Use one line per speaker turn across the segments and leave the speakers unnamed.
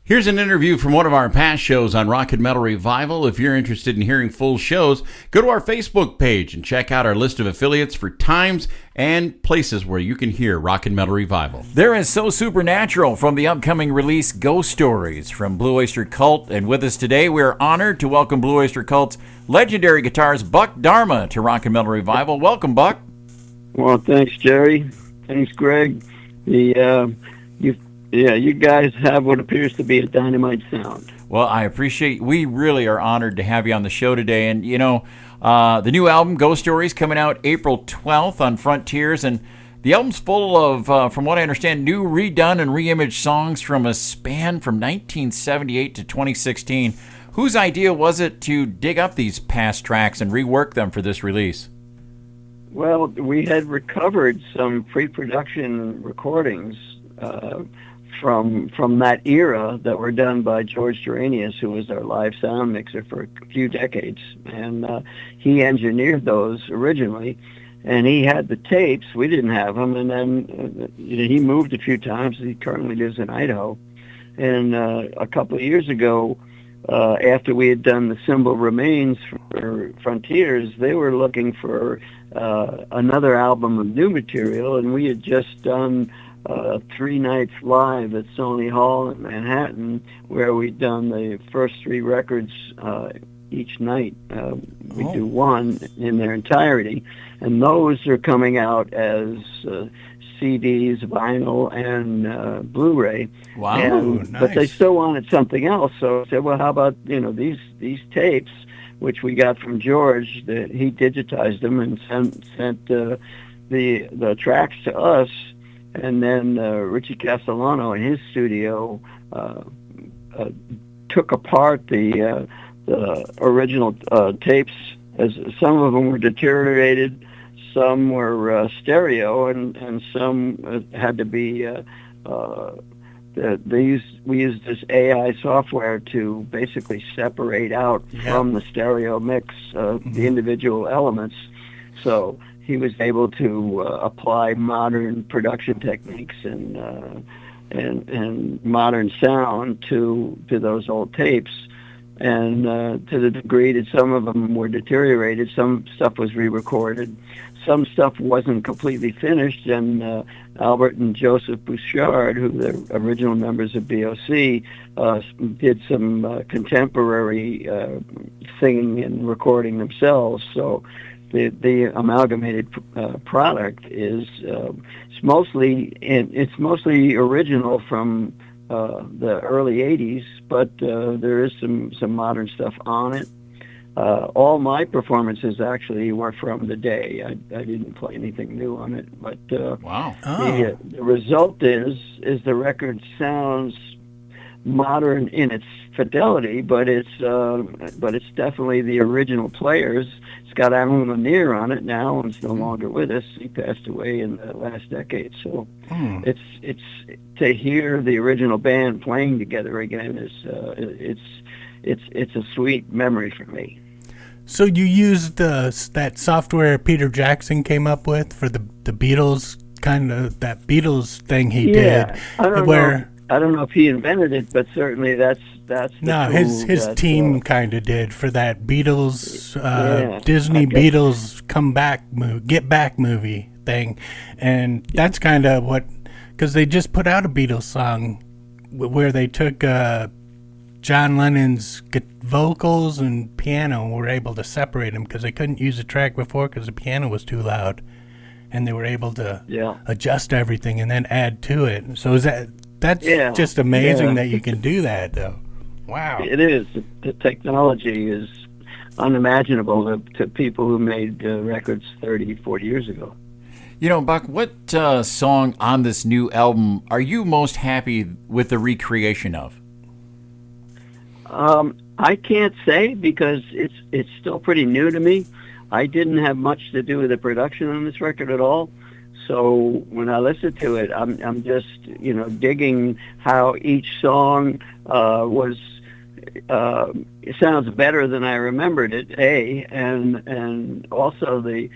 Here's an interview from one of our past shows on Rock and Metal Revival. If you're interested in hearing full shows, go to our Facebook page and check out our list of affiliates for times and places where you can hear Rock and Metal Revival.
There is So Supernatural from the upcoming release Ghost Stories from Blue Oyster Cult. And with us today, we're honored to welcome Blue Oyster Cult's legendary guitarist Buck-Dharma to Rock and Metal Revival. Welcome, Buck.
Well, thanks, Jerry. Thanks, Greg. You guys have what appears to be a dynamite sound.
Well, we really are honored to have you on the show today. And, the new album, Ghost Stories, coming out April 12th on Frontiers. And the album's full of, from what I understand, new redone and reimaged songs from a span from 1978 to 2016. Whose idea was it to dig up these past tracks and rework them for this release?
Well, we had recovered some pre-production recordings from that era that were done by George Geranius, who was our live sound mixer for a few decades. And he engineered those originally, and he had the tapes. We didn't have them. And then he moved a few times. He currently lives in Idaho. And a couple of years ago, after we had done The Symbol Remains for Frontiers, they were looking for another album of new material, and we had just done 3 nights live at Sony Hall in Manhattan, where we'd done the first 3 records each night. We do one in their entirety, and those are coming out as CDs, vinyl, and Blu-ray.
Wow,
nice.
Nice.
But they still wanted something else, so I said, well, how about these tapes, which we got from George, that he digitized them and sent the tracks to us. And then Richie Castellano in his studio took apart the original tapes, as some of them were deteriorated, some were stereo, and some had to be. We used this AI software to basically separate out from the stereo mix the individual elements. So he was able to apply modern production techniques and modern sound to those old tapes, and to the degree that some of them were deteriorated, some stuff was re-recorded, some stuff wasn't completely finished, and Albert and Joseph Bouchard, who were the original members of BOC, did some contemporary singing and recording themselves. So the amalgamated product is it's mostly original from the early '80s, but there is some modern stuff on it. All my performances actually were from the day. I didn't play anything new on it, but
wow.
The result is the record sounds modern in its fidelity, but it's definitely the original players. It's got Alan Lanier on it now, and it's no longer with us. He passed away in the last decade. So it's to hear the original band playing together again is it's a sweet memory for me.
So you used that software Peter Jackson came up with for the Beatles, kind of that Beatles thing he did.
I don't know if he invented it, but certainly that's
no, his team kind of did for that Beatles Disney Beatles Get Back movie thing, and that's kind of what, because they just put out a Beatles song where they took John Lennon's vocals and piano and were able to separate them because they couldn't use the track before because the piano was too loud, and they were able to adjust everything and then add to it. So that's just amazing that you can do that, though. Wow.
It is. The technology is unimaginable to people who made records 30, 40 years ago.
Buck, what song on this new album are you most happy with the recreation of?
I can't say, because it's still pretty new to me. I didn't have much to do with the production on this record at all. So when I listen to it, I'm just digging how each song was. It sounds better than I remembered it. And also the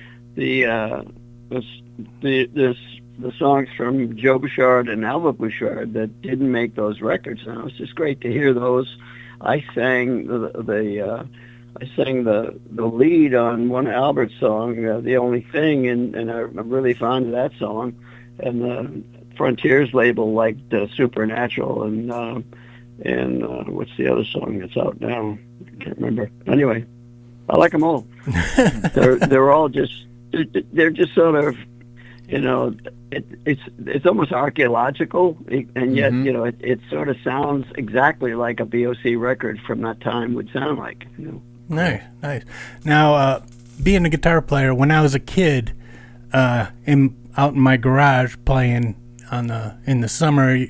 the songs from Joe Bouchard and Alva Bouchard that didn't make those records. And it was just great to hear those. I sang the lead on one Albert's song, The Only Thing, and I'm really fond of that song. And the Frontiers label liked Supernatural and what's the other song that's out now? I can't remember. Anyway, I like them all. they're all just sort of, it's almost archaeological, and yet it sort of sounds exactly like a BOC record from that time would sound like.
Nice. Now, being a guitar player, when I was a kid, out in my garage playing in the summer,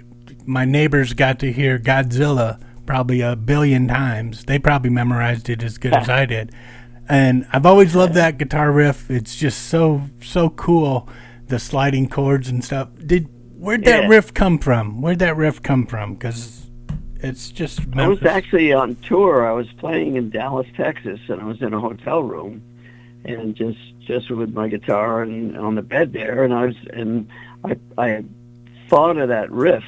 my neighbors got to hear Godzilla probably 1 billion times. They probably memorized it as good as I did. And I've always loved that guitar riff. It's just so cool, the sliding chords and stuff. Where'd that riff come from? Because it's just Memphis.
I was actually on tour. I was playing in Dallas, Texas, and I was in a hotel room, and just with my guitar and on the bed there, and I thought of that riff,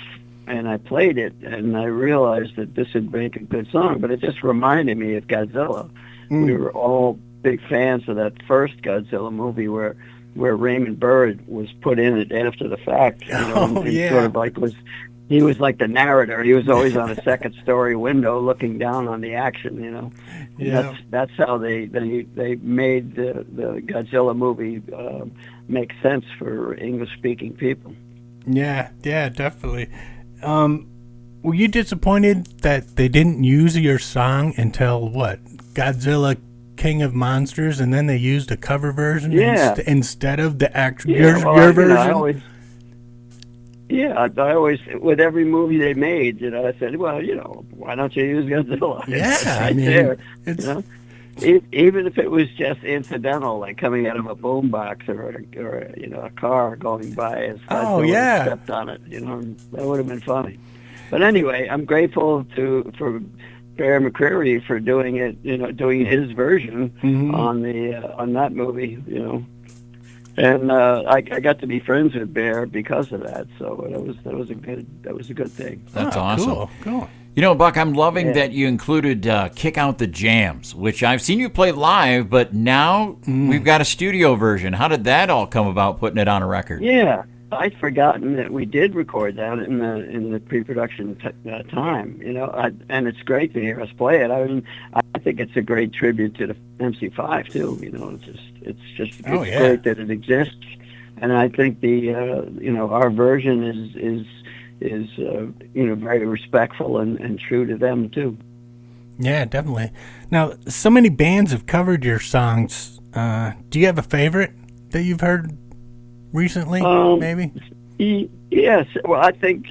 and I played it, and I realized that this would make a good song, but it just reminded me of Godzilla. We were all big fans of that first Godzilla movie where Raymond Burr was put in it after the fact. Sort of like he was like the narrator. He was always on a second story window looking down on the action, Yeah. That's how they made the Godzilla movie make sense for English-speaking people.
Yeah, definitely. Were you disappointed that they didn't use your song until what? Godzilla King of Monsters, and then they used a cover version instead of the actual your version? I always, with every movie they made, I said, well, why don't you use Godzilla? Yeah,
even if it was just incidental, like coming out of a boombox or a car going by as Godzilla stepped on it, that would have been funny. But anyway, I'm grateful for Bear McCreary for doing it, doing his version on that movie, and I got to be friends with Bear because of that. So that was a good thing.
That's awesome.
Cool.
Buck, I'm loving that you included Kick Out the Jams, which I've seen you play live, but now we've got a studio version. How did that all come about, putting it on a record?
Yeah, I'd forgotten that we did record that in the pre-production time, and it's great to hear us play it. I mean, I think it's a great tribute to the MC5 too. It's great that it exists, and I think our version is very respectful and true to them too.
Yeah, definitely. Now, so many bands have covered your songs. Do you have a favorite that you've heard recently, maybe?
Yes. Well, I think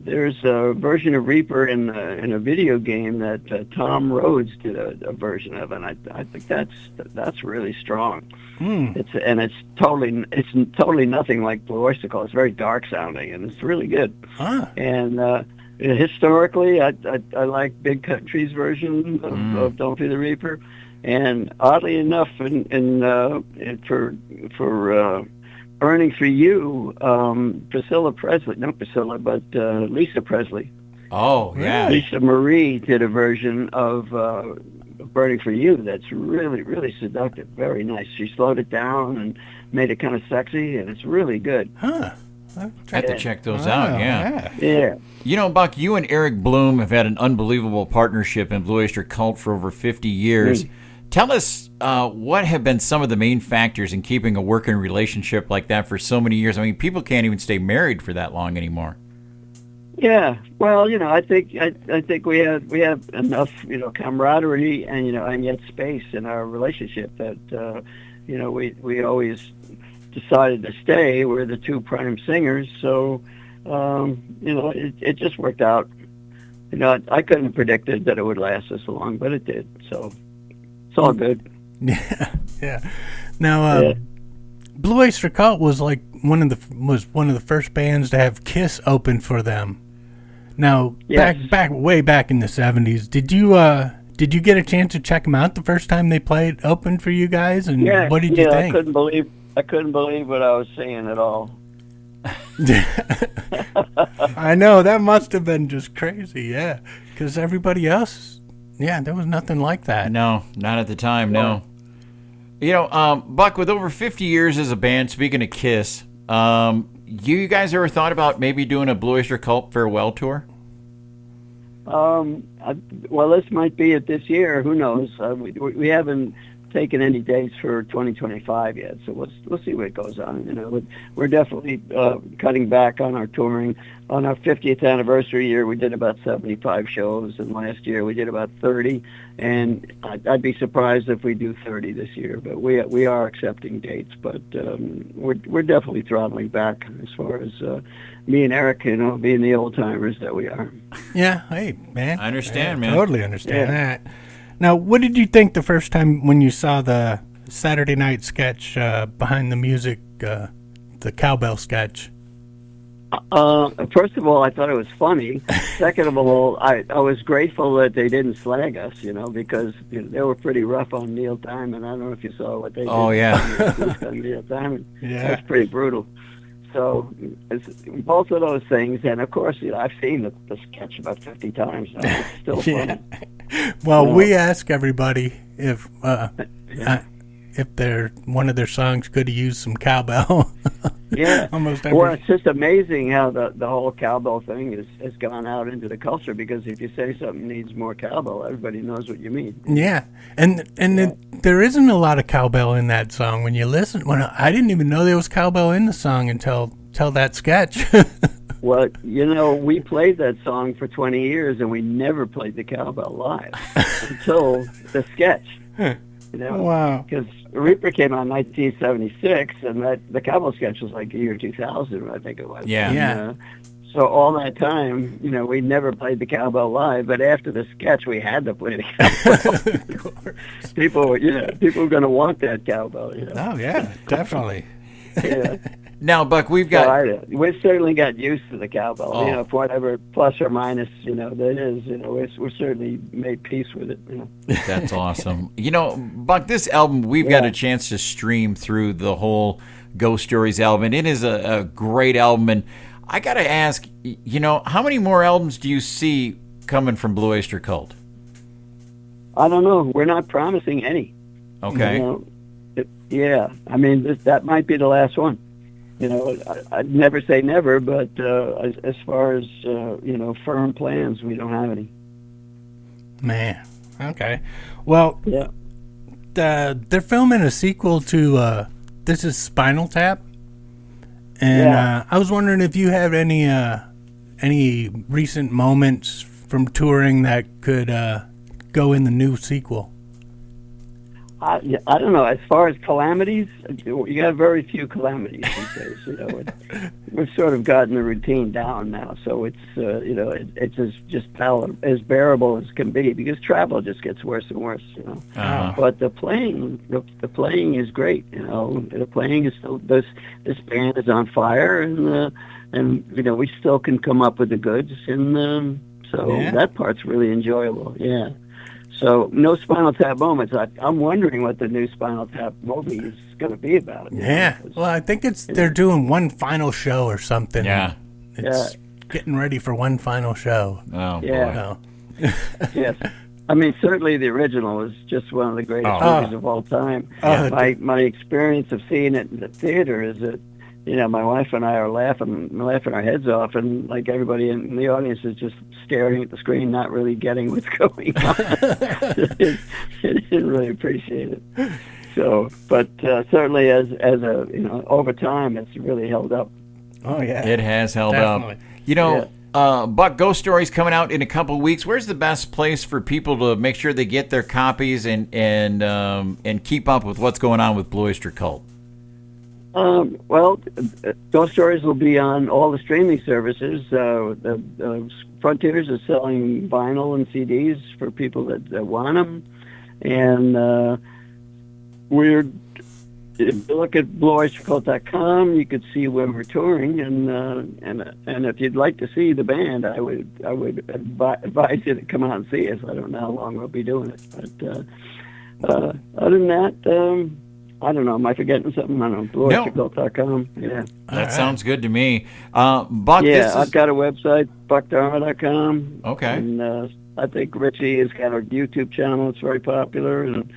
there's a version of Reaper in a video game that Tom Rhodes did a version of, and I think that's really strong. It's totally nothing like Blue Oyster Cult. It's very dark sounding, and it's really good. And historically, I like Big Country's version of Don't Be the Reaper. And oddly enough, for Burning for You, Lisa Presley.
Oh, yeah.
Lisa Marie did a version of Burning for You that's really, really seductive. Very nice. She slowed it down and made it kind of sexy, and it's really good.
Huh. I have to check those out,
Yeah.
Buck, you and Eric Bloom have had an unbelievable partnership in Blue Oyster Cult for over 50 years. Tell us what have been some of the main factors in keeping a working relationship like that for so many years. I mean, people can't even stay married for that long anymore.
Yeah, well, I think we have enough, camaraderie and yet space in our relationship that we always decided to stay. We're the two prime singers, so it just worked out. I couldn't have predicted that it would last this long, but it did. So it's all good.
Yeah. Now, Blue Oyster Cult was like one of the first bands to have Kiss open for them. Now,
yes.
way back in the 70s, did you get a chance to check them out the first time they played open for you guys? And what did you think?
I couldn't believe what I was seeing at all.
I know, that must have been just crazy, yeah. Because everybody else, there was nothing like that.
No, not at the time, no. You know, Buck, with over 50 years as a band, speaking of Kiss, you guys ever thought about maybe doing a Blue Oyster Cult farewell tour?
Well, this might be it this year. Who knows? We haven't taken any dates for 2025 yet, so we'll see what goes on. You know, we're definitely cutting back on our touring. On our 50th anniversary year, we did about 75 shows, and last year we did about 30. And I'd be surprised if we do 30 this year. But we are accepting dates. But we're definitely throttling back as far as me and Eric, you know, being the old timers that we are.
Yeah, hey man,
I understand, man.
Totally understand that. Now, what did you think the first time when you saw the Saturday night sketch behind the music, the Cowbell sketch?
First of all, I thought it was funny. Second of all, I was grateful that they didn't slag us, you know, because they were pretty rough on Neil Diamond. I don't know if you saw what they did.
Oh, yeah.
On Neil Diamond.
Yeah.
That's pretty brutal. So both of those things, and of course, you know, I've seen the sketch about 50 times now. It's still funny.
Well, we ask everybody if one of their songs could use some cowbell.
Yeah.
Almost every.
Well, it's just amazing how the whole cowbell thing has gone out into the culture, because if you say something needs more cowbell, everybody knows what you mean.
Yeah, and there isn't a lot of cowbell in that song. When you listen, I didn't even know there was cowbell in the song until that sketch.
Well, you know, we played that song for 20 years, and we never played the cowbell live until the sketch. You know,
wow.
Because Reaper came out in 1976, and the cowbell sketch was like the year 2000, I think it was.
Yeah.
And, so all that time, you know, we never played the cowbell live, but after the sketch, we had to play the cowbell. People were going to want that cowbell. You know?
Oh yeah, definitely.
Yeah.
Now, Buck, we've got...
we've certainly got used to the cowbell.
Oh.
You know, for whatever plus or minus, you know, that is, you know, we're certainly made peace with it. You know?
That's awesome. You know, Buck, this album, we've got a chance to stream through the whole Ghost Stories album, and it is a great album. And I got to ask, you know, how many more albums do you see coming from Blue Oyster Cult?
I don't know. We're not promising any.
Okay.
You know, I mean, that might be the last one. You know, I'd never say never, but as far as, you know, firm plans, we don't have any.
Man, okay. Well,
yeah.
They're filming a sequel to this is Spinal Tap, and I was wondering if you have any recent moments from touring that could go in the new sequel.
I don't know. As far as calamities, you have very few calamities these days. You know, we've sort of gotten the routine down now, so it's you know, it's as bearable as can be, because travel just gets worse and worse. You know, but the playing is great. You know, the playing is still this band is on fire, and you know, we still can come up with the goods, and so that part's really enjoyable. Yeah. So no Spinal Tap moments. I'm wondering what the new Spinal Tap movie is going to be about.
Yeah. Well, I think they're doing one final show or something.
Yeah.
It's getting ready for one final show.
Oh,
yeah. Yes. I mean, certainly the original is just one of the greatest movies of all time. My experience of seeing it in the theater is that, you know, my wife and I are laughing our heads off, and like everybody in the audience is just staring at the screen, not really getting what's going on. They didn't really appreciate it. So, but certainly as a, you know, over time, it's really held up.
Oh yeah,
it has held
Definitely.
up. You know, Buck, Ghost Stories coming out in a couple of weeks. Where's the best place for people to make sure they get their copies and keep up with what's going on with Blue Oyster Cult?
Well, Ghost Stories will be on all the streaming services. The Frontiers is selling vinyl and CDs for people that want them. And if you look at blueoystercult.com, you could see when we're touring. And if you'd like to see the band, I would advise you to come out and see us. I don't know how long we'll be doing it. But other than that, I don't know. Am I forgetting something? I don't know. BlueOysterCult.com. Yeah.
That sounds good to me. Buck,
yeah, I've got a website, Buck-Dharma.com.
Okay.
And I think Richie has got a YouTube channel. It's very popular. And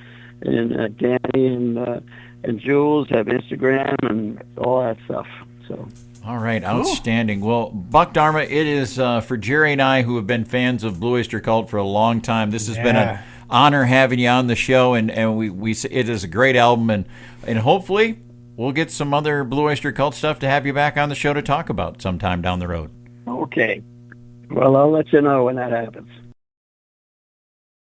Danny and Jules have Instagram and all that stuff. So.
All right, outstanding. Well, Buck Dharma, it is for Jerry and I who have been fans of Blue Oyster Cult for a long time. This has been an honor having you on the show, and we it is a great album, and hopefully we'll get some other Blue Oyster Cult stuff to have you back on the show to talk about sometime down the road.
Okay. Well, I'll let you know when that happens.